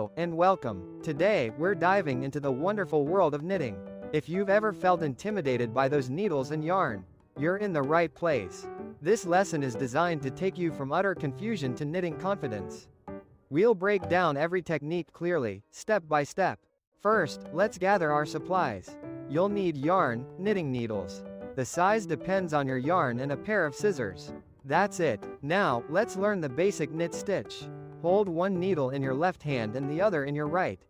And welcome. Today, we're diving into the wonderful world of knitting. If you've ever felt intimidated by those needles and yarn, you're in the right place. This lesson is designed to take you from utter confusion to knitting confidence. We'll break down every technique clearly, step by step. First, let's gather our supplies. You'll need yarn, knitting needles. The size depends on your yarn and a pair of scissors. That's it. Now, let's learn the basic knit stitch. Hold one needle in your left hand and the other in your right.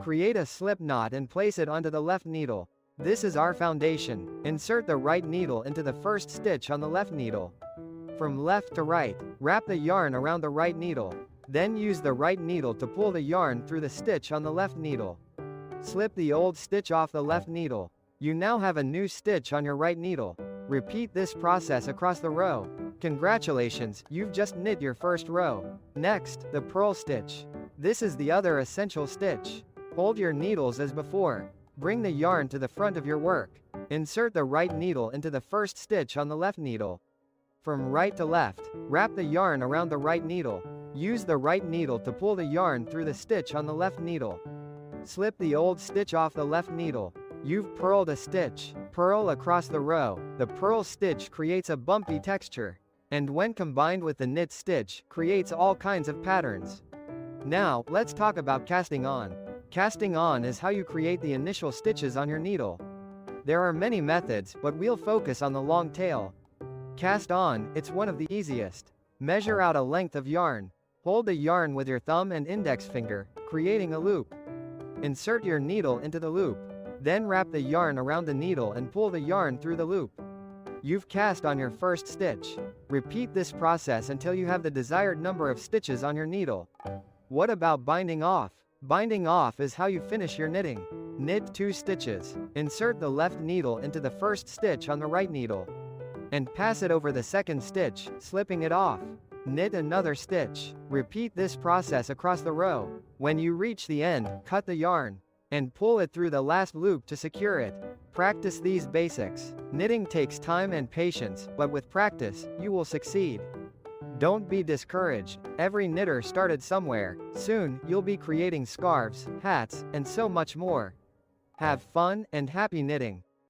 Create a slip knot and place it onto the left needle. This is our foundation. Insert the right needle into the first stitch on the left needle. From left to right, wrap the yarn around the right needle. Then use the right needle to pull the yarn through the stitch on the left needle. Slip the old stitch off the left needle. You now have a new stitch on your right needle. Repeat this process across the row. Congratulations, you've just knit your first row. Next, the purl stitch. This is the other essential stitch. Hold your needles as before. Bring the yarn to the front of your work. Insert the right needle into the first stitch on the left needle. From right to left, wrap the yarn around the right needle. Use the right needle to pull the yarn through the stitch on the left needle. Slip the old stitch off the left needle. You've purled a stitch. Purl across the row. The purl stitch creates a bumpy texture, and when combined with the knit stitch, creates all kinds of patterns. Now, let's talk about casting on. Casting on is how you create the initial stitches on your needle. There are many methods, but we'll focus on the long tail. Cast on, it's one of the easiest. Measure out a length of yarn. Hold the yarn with your thumb and index finger, creating a loop. Insert your needle into the loop. Then wrap the yarn around the needle and pull the yarn through the loop. You've cast on your first stitch. Repeat this process until you have the desired number of stitches on your needle. What about binding off? Binding off is how you finish your knitting. Knit 2 stitches. Insert the left needle into the first stitch on the right needle. And pass it over the second stitch, slipping it off. Knit another stitch. Repeat this process across the row. When you reach the end, cut the yarn and pull it through the last loop to secure it. Practice these basics. Knitting takes time and patience, but with practice, you will succeed. Don't be discouraged. Every knitter started somewhere. Soon, you'll be creating scarves, hats, and so much more. Have fun and happy knitting.